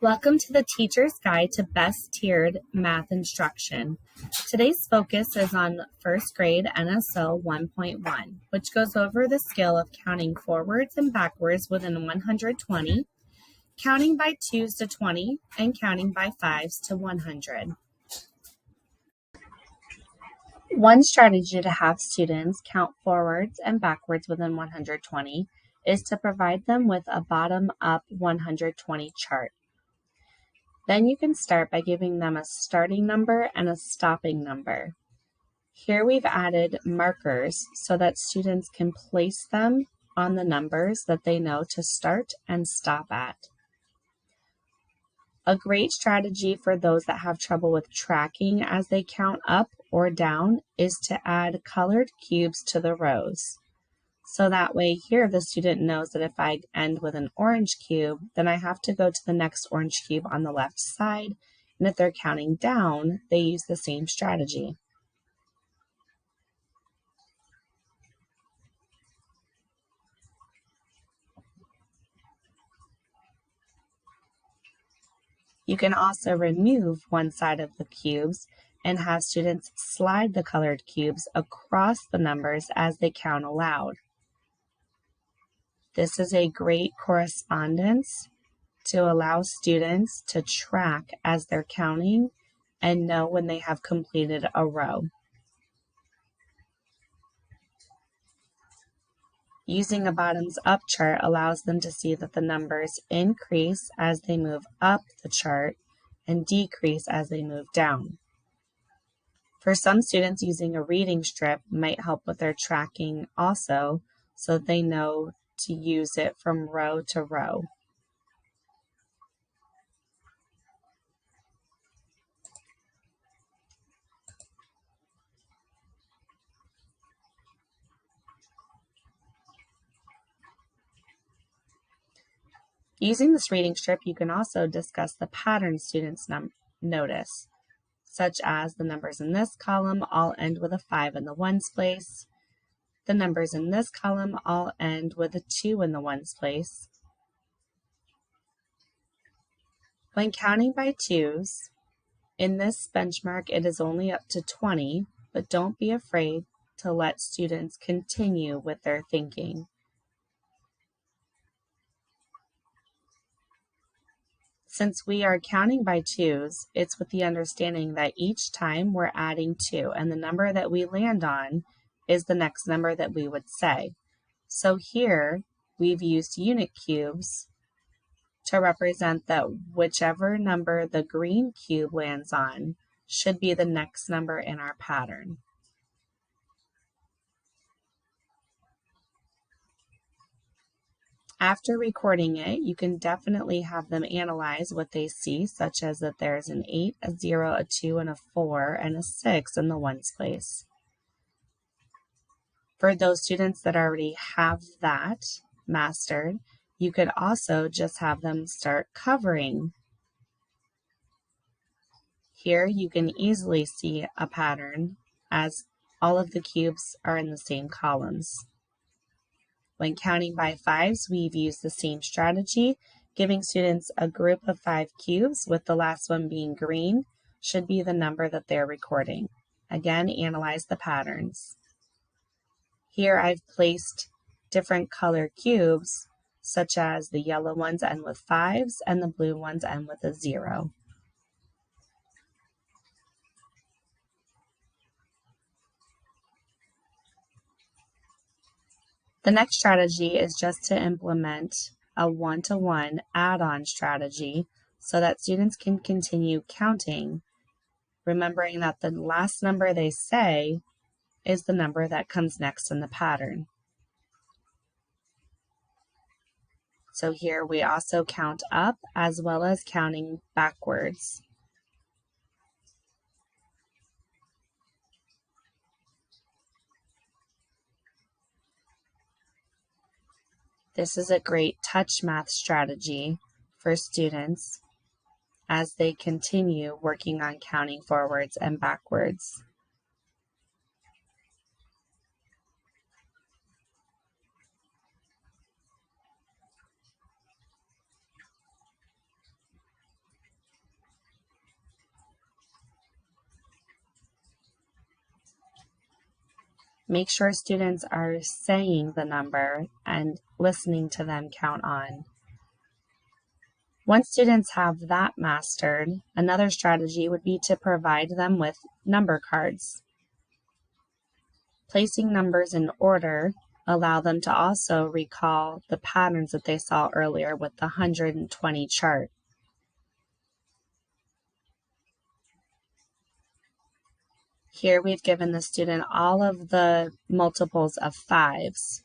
Welcome to the Teacher's Guide to Best Tiered Math Instruction. Today's focus is on first grade NSO 1.1, which goes over the skill of counting forwards and backwards within 120, counting by 2s to 20, and counting by 5s to 100. One strategy to have students count forwards and backwards within 120 is to provide them with a bottom-up 120 chart. Then you can start by giving them a starting number and a stopping number. Here we've added markers so that students can place them on the numbers that they know to start and stop at. A great strategy for those that have trouble with tracking as they count up or down is to add colored cubes to the rows. So that way here the student knows that if I end with an orange cube, then I have to go to the next orange cube on the left side. And if they're counting down, they use the same strategy. You can also remove one side of the cubes and have students slide the colored cubes across the numbers as they count aloud. This is a great correspondence to allow students to track as they're counting and know when they have completed a row. Using a bottoms-up chart allows them to see that the numbers increase as they move up the chart and decrease as they move down. For some students, using a reading strip might help with their tracking also, so that they know to use it from row to row. Using this reading strip, you can also discuss the pattern students notice, such as the numbers in this column all end with a 5 in the ones place. The numbers in this column all end with a 2 in the ones place. When counting by 2s, in this benchmark it is only up to 20, but don't be afraid to let students continue with their thinking. Since we are counting by 2s, it's with the understanding that each time we're adding 2, and the number that we land on is the next number that we would say. So here we've used unit cubes to represent that whichever number the green cube lands on should be the next number in our pattern. After recording it, you can definitely have them analyze what they see, such as that there's an 8, a 0, a 2, and a 4, and a 6 in the ones place. For those students that already have that mastered, you could also just have them start covering. Here you can easily see a pattern as all of the cubes are in the same columns. When counting by 5s, we've used the same strategy, giving students a group of 5 cubes with the last one being green should be the number that they're recording. Again, analyze the patterns. Here I've placed different color cubes, such as the yellow ones end with 5s and the blue ones end with a 0. The next strategy is just to implement a one-to-one add-on strategy so that students can continue counting, remembering that the last number they say is the number that comes next in the pattern. So here we also count up as well as counting backwards. This is a great touch math strategy for students as they continue working on counting forwards and backwards. Make sure students are saying the number and listening to them count on. Once students have that mastered, another strategy would be to provide them with number cards. Placing numbers in order allow them to also recall the patterns that they saw earlier with the 120 chart. Here we've given the student all of the multiples of 5s.